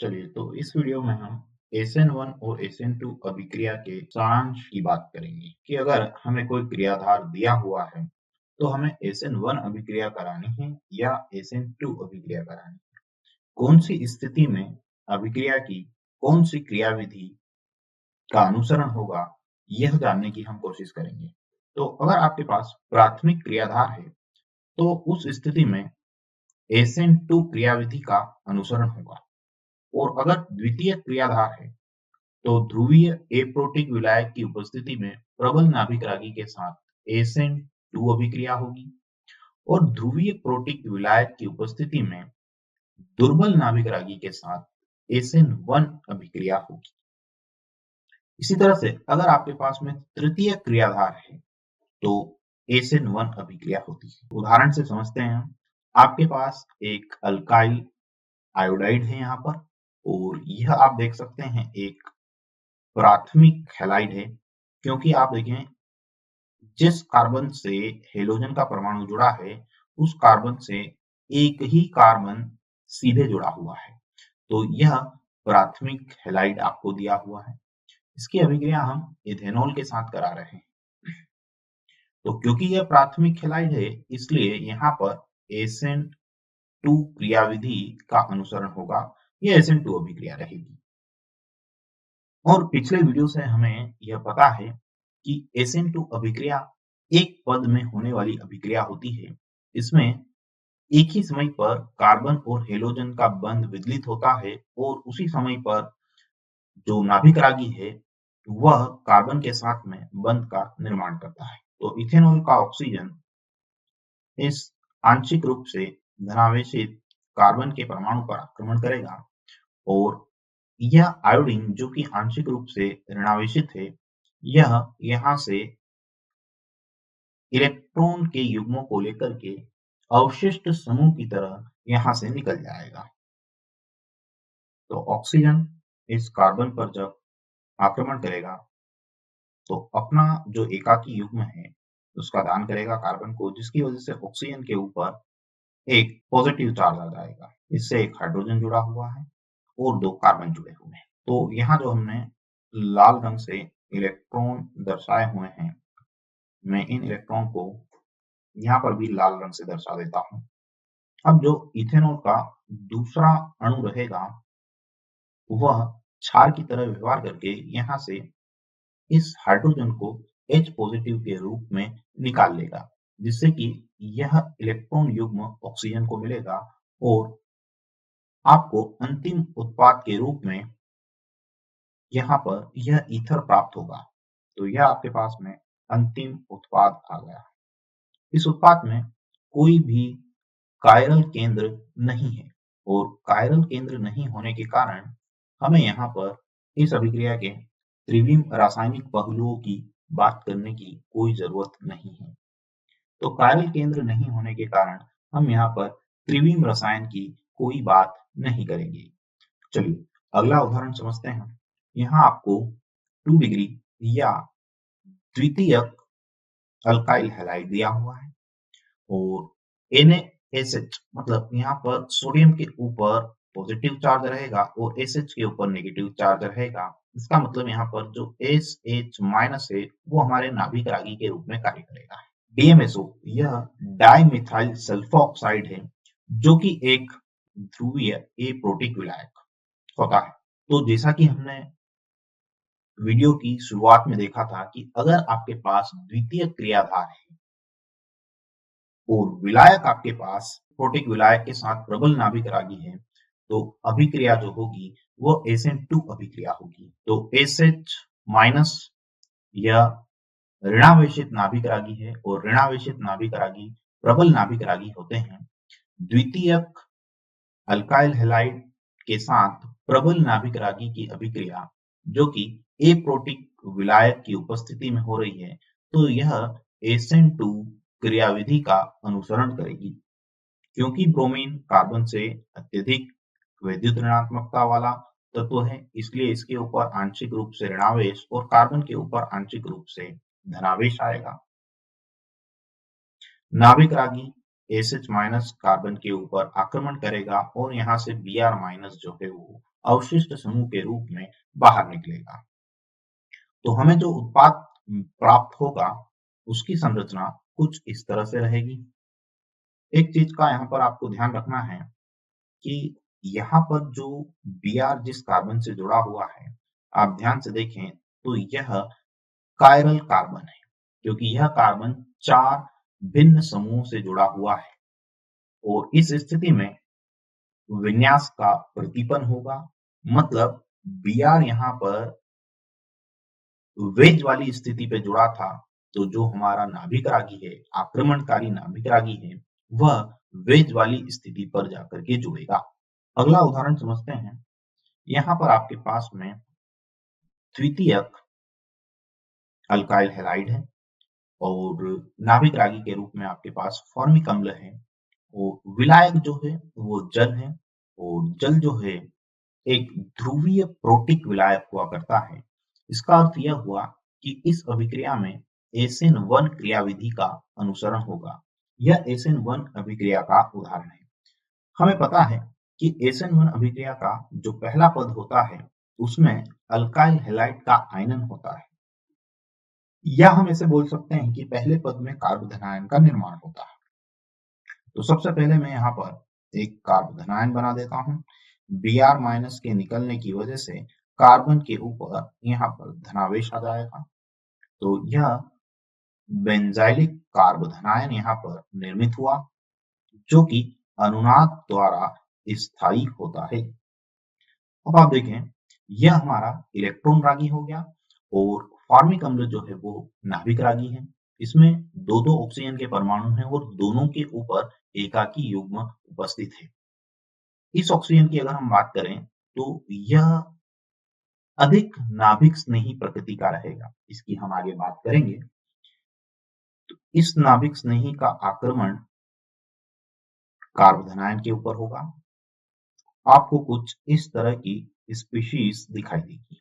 चलिए, तो इस वीडियो में हम SN1 और SN2 अभिक्रिया के सारांश की बात करेंगे कि अगर हमें कोई क्रियाधार दिया हुआ है तो हमें SN1 अभिक्रिया करानी है या SN2 अभिक्रिया करानी है। कौन सी स्थिति में अभिक्रिया की कौन सी क्रियाविधि का अनुसरण होगा, यह जानने की हम कोशिश करेंगे। तो अगर आपके पास प्राथमिक क्रियाधार है तो उस स्थिति में SN2 क्रियाविधि का अनुसरण होगा, और अगर द्वितीय क्रियाधार है तो ध्रुवीय एप्रोटिक विलायक की उपस्थिति में प्रबल नाभिक रागी के साथ SN2 अभिक्रिया होगी, और ध्रुवीय प्रोटिक विलायक की उपस्थिति में दुर्बल नाभिक रागी के साथ SN1 अभिक्रिया होगी। इसी तरह से अगर आपके पास में तृतीय क्रियाधार है तो SN1 अभिक्रिया होती है। उदाहरण से समझते हैं हम। आपके पास एक अल्काइल आयोडाइड है यहाँ पर, और यह आप देख सकते हैं एक प्राथमिक हैलाइड है, क्योंकि आप देखें जिस कार्बन से हेलोजन का परमाणु जुड़ा है उस कार्बन से एक ही कार्बन सीधे जुड़ा हुआ है, तो यह प्राथमिक हैलाइड आपको दिया हुआ है। इसकी अभिक्रिया हम इथेनॉल के साथ करा रहे हैं। तो क्योंकि यह प्राथमिक हैलाइड है इसलिए यहाँ पर SN2 क्रियाविधि का अनुसरण होगा, यह SN2 अभिक्रिया रहेगी। और पिछले वीडियो से हमें यह पता है कि SN2 अभिक्रिया एक पद में होने वाली अभिक्रिया होती है। इसमें एक ही समय पर कार्बन और हेलोजन का बंध विदलित होता है, और उसी समय पर जो नाभिक रागी है वह कार्बन के साथ में बंध का निर्माण करता है। तो इथेनॉल का ऑक्सीजन इस आंशिक रूप से धनावेशित कार्बन के परमाणु पर आक्रमण करेगा, और यह आयोडीन जो कि आंशिक रूप से ऋणावेशित है, यह यहाँ से इलेक्ट्रॉन के युग्मों को लेकर के अवशिष्ट समूह की तरह यहाँ से निकल जाएगा। तो ऑक्सीजन इस कार्बन पर जब आक्रमण करेगा तो अपना जो एकाकी युग्म है उसका दान करेगा कार्बन को, जिसकी वजह से ऑक्सीजन के ऊपर एक पॉजिटिव चार्ज आ जाएगा। इससे एक हाइड्रोजन जुड़ा हुआ है और दो कार्बन जुड़े हुए हैं। तो यहाँ जो हमने लाल रंग से इलेक्ट्रॉन दर्शाए हुए हैं, मैं इन इलेक्ट्रॉन को यहाँ पर भी लाल रंग से दर्शा देता हूँ। अब जो इथेनॉल का दूसरा अणु रहेगा वह क्षार की तरह व्यवहार करके यहाँ से इस हाइड्रोजन को H पॉजिटिव के रूप में निकाल लेगा, जिससे कि यह इलेक्ट्रॉन युग्म ऑक्सीजन को मिलेगा और आपको अंतिम उत्पाद के रूप में यहाँ पर यह ईथर प्राप्त होगा। तो यह आपके पास में अंतिम उत्पाद आ गया। इस उत्पाद में कोई भी कायरल केंद्र नहीं है, और कायरल केंद्र नहीं होने के कारण हमें यहाँ पर इस अभिक्रिया के त्रिविम रासायनिक पहलुओं की बात करने की कोई जरूरत नहीं है। तो कायरल केंद्र नहीं होने के कारण हम यहाँ पर त्रिविम रसायन की कोई बात नहीं करेंगे। चलिए अगला उदाहरण समझते हैं। यहाँ आपको 2 डिग्री या द्वितीयक अल्काइल हैलाइड दिया हुआ है, और NaSH मतलब यहाँ पर सोडियम के ऊपर पॉजिटिव चार्ज रहेगा और SH के ऊपर नेगेटिव चार्ज रहेगा। इसका मतलब यहाँ पर जो SH माइनस है वो हमारे नाभिक रागी के रूप में कार्य करेगा। DMSO यह डाइमिथाइल सल्फोक्साइड है, जो कि एक ध्रुवीय एप्रोटिक विलायक होता है। तो जैसा कि हमने वीडियो की शुरुआत में देखा था कि अगर आपके पास द्वितीय क्रियाधार है और विलायक आपके पास प्रोटिक विलायक के साथ प्रबल नाभिक रागी है, तो अभिक्रिया जो होगी वो SN2 अभिक्रिया होगी। तो SH माइनस यह ऋणावेशित नाभिक रागी है, और ऋणावेशित नाभिक रागी प्रबल नाभिक रागी होते हैं। द्वितीयक अल्काइल हैलाइड के साथ प्रबल नाभिक रागी की अभिक्रिया जो कि एप्रोटिक विलायक की उपस्थिति में हो रही है, तो यह SN2 क्रियाविधि का अनुसरण करेगी। क्योंकि ब्रोमीन कार्बन से अत्यधिक विद्युत ऋणात्मकता वाला तत्व है, इसलिए इसके ऊपर आंशिक रूप से ऋणावेश और कार्बन के ऊपर आंशिक रूप से धनावेश आएगा। नाभिक रागी SH माइनस कार्बन के ऊपर आक्रमण करेगा और यहाँ से Br माइनस जो है वो अवशिष्ट समूह के रूप में बाहर निकलेगा। तो हमें जो उत्पाद प्राप्त होगा उसकी संरचना कुछ इस तरह से रहेगी। एक चीज का यहाँ पर आपको ध्यान रखना है कि यहाँ पर जो Br जिस कार्बन से जुड़ा हुआ है, आप ध्यान से देखें तो यह कायरल कार्बन है, क्योंकि यह कार्बन 4 भिन्न समूहों से जुड़ा हुआ है और इस स्थिति में विन्यास का प्रतिपन्न होगा। मतलब Br यहाँ पर वेज वाली स्थिति पे जुड़ा था, तो जो हमारा नाभिक रागी है, आक्रमणकारी नाभिक रागी है, वह वेज वाली स्थिति पर जाकर के जुड़ेगा। अगला उदाहरण समझते हैं। यहाँ पर आपके पास में द्वितीयक अल्काइल हैलाइड है और नाभिक रागी के रूप में आपके पास फॉर्मिक अम्ल है और विलायक जो है वो जल है और जल जो है एक ध्रुवीय प्रोटिक विलायक हुआ करता है। इसका अर्थ यह हुआ कि इस अभिक्रिया में SN1 क्रियाविधि का अनुसरण होगा। यह SN1 अभिक्रिया का उदाहरण है। हमें पता है कि SN1 अभिक्रिया का जो पहला पद होता है उसमें अल्काइल हैलाइड का आयनन होता है, या हम ऐसे बोल सकते हैं कि पहले पद में कार्बोधनायन का निर्माण होता है। तो सबसे पहले मैं यहाँ पर एक कार्बोधनायन बना देता हूँ। Br माइनस के निकलने की वजह से कार्बन के ऊपर यहाँ पर धनावेश आ जाएगा, तो यह बेंजाइलिक कार्बोधनायन यहाँ पर निर्मित हुआ जो कि अनुनाद द्वारा स्थायी होता है। अब आप देखें, यह हमारा इलेक्ट्रॉन रागी हो गया और फॉर्मिक अम्ल जो है वो नाभिक रागी है। इसमें दो दो ऑक्सीजन के परमाणु हैं और दोनों के ऊपर एकाकी युग्म उपस्थित है। इस ऑक्सीजन की अगर हम बात करें तो यह अधिक नाभिक स्नेही प्रकृति का रहेगा। इसकी हम आगे बात करेंगे। तो इस नाभिक स्नेही का आक्रमण कार्बोधनायन के ऊपर होगा। आपको कुछ इस तरह की स्पीशीज दिखाई देगी।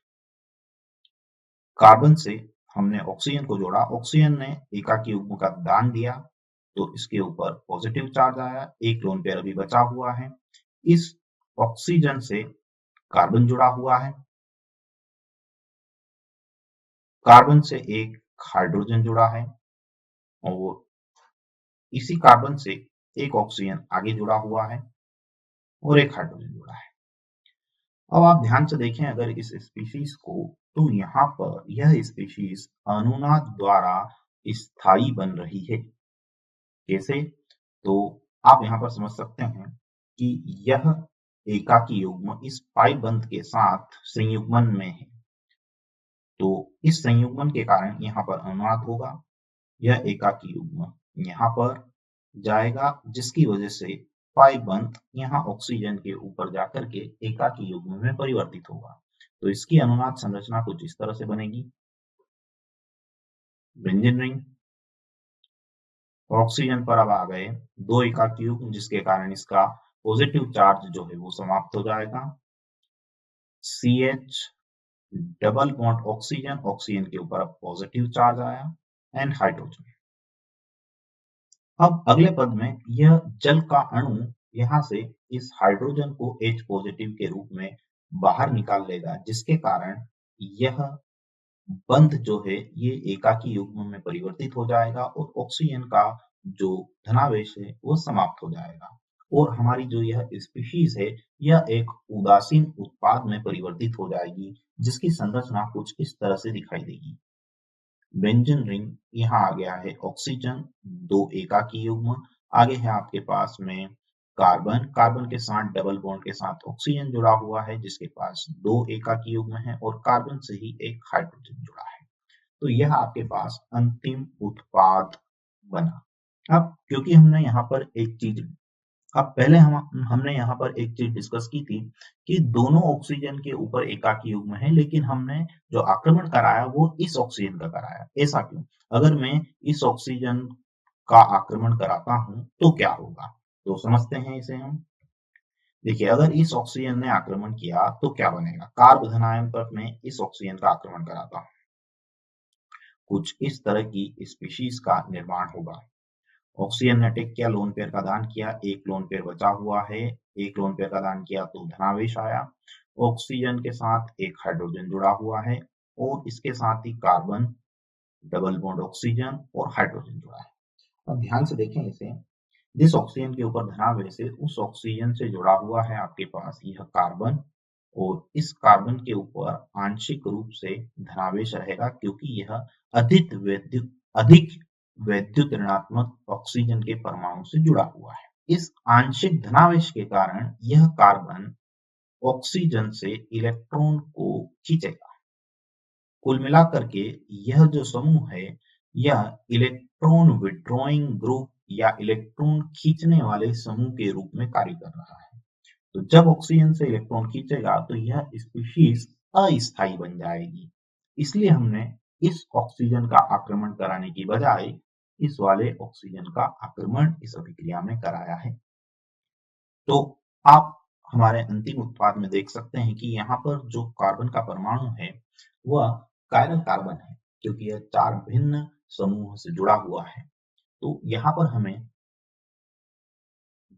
कार्बन से हमने ऑक्सीजन को जोड़ा, ऑक्सीजन ने एकाकी युग्म का दान दिया तो इसके ऊपर पॉजिटिव चार्ज आया, एक लोन पेयर अभी बचा हुआ है। इस ऑक्सीजन से कार्बन जुड़ा हुआ है, कार्बन से एक हाइड्रोजन जुड़ा है और इसी कार्बन से एक ऑक्सीजन आगे जुड़ा हुआ है और एक हाइड्रोजन जुड़ा है। अब आप ध्यान से देखें अगर इस स्पीशीज को, तो यहाँ पर यह स्पीशीज अनुनाद द्वारा स्थायी बन रही है। कैसे? तो आप यहाँ पर समझ सकते हैं कि यह एकाकी युग्म इस पाई बंध के साथ संयुग्मन में है, तो इस संयुग्मन के कारण यहाँ पर अनुनाद होगा। यह एकाकी युग्म यहाँ पर जाएगा जिसकी वजह से पाई बंध यहाँ ऑक्सीजन के ऊपर जाकर के एकाकी युग्म में परिवर्तित होगा। तो इसकी अनुनाद संरचना कुछ इस तरह से बनेगी। बेंजीन रिंग, ऑक्सीजन पर अब आ गए दो एकाकी युग्म जिसके कारण इसका पॉजिटिव चार्ज जो है वो समाप्त हो जाएगा। CH double bond oxygen, oxygen के ऊपर अब पॉजिटिव चार्ज आया एंड हाइड्रोजन। अब अगले पद में यह जल का अणु यहाँ से इस हाइड्रोजन को H पॉजिटिव के रूप में बाहर निकाल लेगा जिसके कारण यह बंध जो है ये एकाकी युग्म में परिवर्तित हो जाएगा और ऑक्सीजन का जो धनावेश है वो समाप्त हो जाएगा और हमारी जो यह स्पीशीज है यह एक उदासीन उत्पाद में परिवर्तित हो जाएगी जिसकी संरचना कुछ इस तरह से दिखाई देगी। बेंजीन रिंग, यहाँ आ गया है ऑक्सीजन, दो एकाकी युग्म, आगे है आपके पास में कार्बन, कार्बन के साथ डबल बॉन्ड के साथ ऑक्सीजन जुड़ा हुआ है जिसके पास दो एकाकी युग्म है और कार्बन से ही एक हाइड्रोजन जुड़ा है। तो यह आपके पास अंतिम उत्पाद बना। अब क्योंकि हमने यहाँ पर एक चीज, अब पहले हमने यहाँ पर एक चीज डिस्कस की थी कि दोनों ऑक्सीजन के ऊपर एकाकी युग्म है, लेकिन हमने जो आक्रमण कराया वो इस ऑक्सीजन का कराया। ऐसा क्यों? अगर मैं इस ऑक्सीजन का आक्रमण कराता हूं तो क्या होगा, तो समझते हैं इसे हम। देखिए, अगर इस ऑक्सीजन ने आक्रमण किया तो क्या बनेगा। कार्बोधनायन पर मैं इस ऑक्सीजन का आक्रमण कराता हूं, कुछ इस तरह की स्पीशीज का निर्माण होगा। ऑक्सीजन ने अटैक किया, लोन पेयर का दान किया, एक लोन पेयर बचा हुआ है, एक लोन पेयर का दान किया तो धनावेश आया ऑक्सीजन के साथ एक हाइड्रोजन जुड़ा हुआ है और इसके साथ ही कार्बन, डबल बॉन्ड ऑक्सीजन और हाइड्रोजन जुड़ा है। अब ध्यान से देखें इसे, जिस ऑक्सीजन के ऊपर धनावेश है उस ऑक्सीजन से जुड़ा हुआ है आपके पास यह कार्बन, और इस कार्बन के ऊपर आंशिक रूप से धनावेश रहेगा क्योंकि यह अधिक वैद्युत ऋणात्मक ऑक्सीजन के परमाणु से जुड़ा हुआ है। इस आंशिक धनावेश के कारण यह कार्बन ऑक्सीजन से इलेक्ट्रॉन को खींचेगा। कुल मिलाकर के यह जो समूह है यह इलेक्ट्रॉन विड्रॉइंग ग्रुप या इलेक्ट्रॉन खींचने वाले समूह के रूप में कार्य कर रहा है। तो जब ऑक्सीजन से इलेक्ट्रॉन खींचेगा तो यह स्पीशीज अस्थायी बन जाएगी। इसलिए हमने इस ऑक्सीजन का आक्रमण कराने की बजाय इस वाले ऑक्सीजन का आक्रमण इस अभिक्रिया में कराया है। तो आप हमारे अंतिम उत्पाद में देख सकते हैं कि यहाँ पर जो कार्बन का परमाणु है वह कायरल कार्बन है क्योंकि यह 4 भिन्न समूह से जुड़ा हुआ है। तो यहाँ पर हमें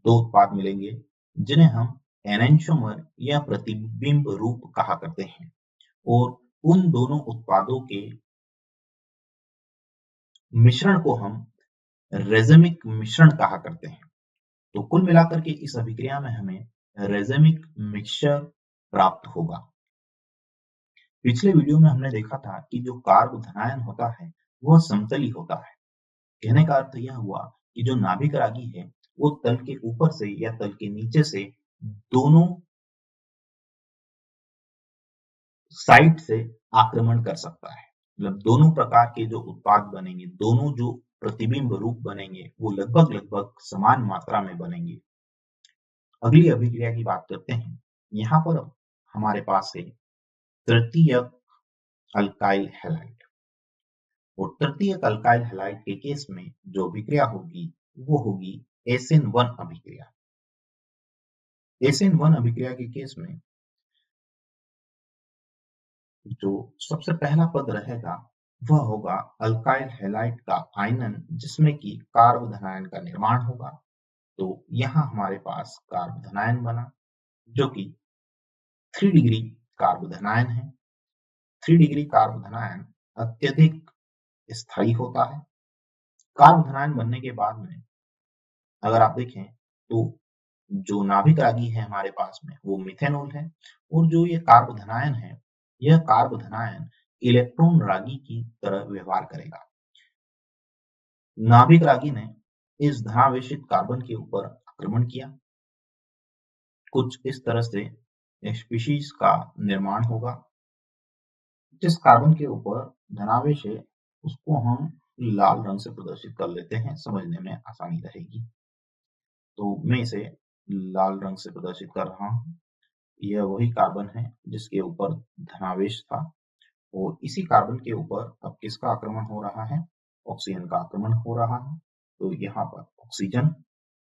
2 उत्पाद मिलेंगे जिन्हें हम एनेंटियोमर या प्रतिबिंब रूप कहा करते हैं, और उन दोनों उत्पादों के मिश्रण को हम रेज़मिक मिश्रण कहा करते हैं। तो कुल मिलाकर के इस अभिक्रिया में हमें रेज़मिक मिक्सचर प्राप्त होगा। पिछले वीडियो में हमने देखा था कि जो कार्ब धनायन होता है वह समतली होता है। कहने का अर्थ यह हुआ कि जो नाभिक रागी है वो तल के ऊपर से या तल के नीचे से दोनों साइड से आक्रमण कर सकता है। मतलब दोनों प्रकार के जो उत्पाद बनेंगे, दोनों जो प्रतिबिंब रूप बनेंगे वो लगभग समान मात्रा में बनेंगे। अगली अभिक्रिया की बात करते हैं। यहाँ पर हमारे पास है तृतीयक अल्काइल हैलाइड, और तृतीयक अल्काइल हैलाइड के केस में जो अभिक्रिया होगी वो होगी SN1 अभिक्रिया। SN1 अभिक्रिया के केस में जो सबसे पहला पद रहेगा वह होगा अल्काइल हैलाइड का आयनन जिसमें कि कार्ब धनायन का निर्माण होगा। तो यहाँ हमारे पास कार्ब धनायन बना जो कि 3 डिग्री कार्ब धनायन है। 3 डिग्री कार्ब धनायन अत्यधिक स्थायी होता है। कार्ब धनायन बनने के बाद में अगर आप देखें तो जो नाभिक रागी है हमारे पास में वो मिथेनॉल है, और जो ये कार्ब धनायन है यह कार्ब धनायन इलेक्ट्रॉन रागी की तरह व्यवहार करेगा। नाभिक रागी ने इस धनावेशित कार्बन के ऊपर आक्रमण किया। कुछ इस तरह से स्पीशीज का निर्माण होगा। जिस कार्बन के ऊपर धनावेश है उसको हम लाल रंग से प्रदर्शित कर लेते हैं, समझने में आसानी रहेगी। तो मैं इसे लाल रंग से प्रदर्शित कर रहा हूँ। यह वही कार्बन है जिसके ऊपर धनावेश था, और इसी कार्बन के ऊपर अब किसका आक्रमण हो रहा है? ऑक्सीजन का आक्रमण हो रहा है। तो यहाँ पर ऑक्सीजन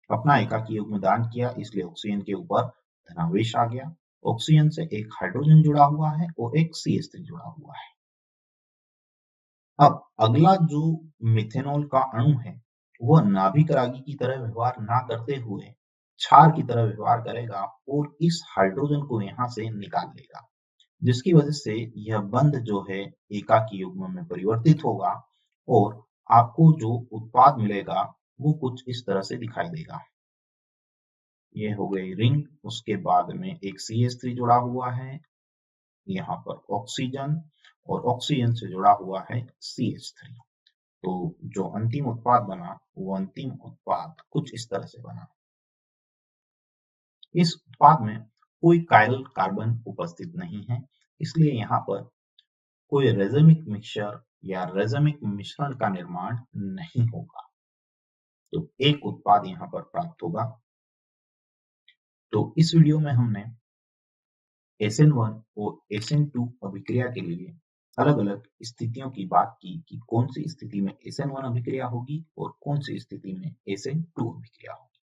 अपना एकाकी युग्म दान किया, इसलिए ऑक्सीजन के ऊपर धनावेश आ गया। ऑक्सीजन से एक हाइड्रोजन जुड़ा हुआ है और एक CH3 जुड़ा हुआ है। अब अगला जो मिथेनॉल का अणु है वह नाभिक रागी की तरह व्यवहार ना करते हुए क्षार की तरह व्यवहार करेगा और इस हाइड्रोजन को यहाँ से निकाल लेगा, जिसकी वजह से यह बंध जो है एकाकी युग्म में परिवर्तित होगा और आपको जो उत्पाद मिलेगा वो कुछ इस तरह से दिखाई देगा। ये हो गई रिंग, उसके बाद में एक CH3 जुड़ा हुआ है, यहाँ पर ऑक्सीजन, और ऑक्सीजन से जुड़ा हुआ है CH3। तो जो अंतिम उत्पाद बना वो अंतिम उत्पाद कुछ इस तरह से बना। इस उत्पाद में कोई कायरल कार्बन उपस्थित नहीं है, इसलिए यहाँ पर कोई रेज़मिक मिक्सचर या रेज़मिक मिश्रण का निर्माण नहीं होगा। तो एक उत्पाद यहाँ पर प्राप्त होगा। तो इस वीडियो में हमने SN1 और SN2 अभिक्रिया के लिए अलग-अलग स्थितियों की बात की कि कौन सी स्थिति में SN1 अभिक्रिया होगी और कौन सी स्थिति में SN2 अभिक्रिया होगी।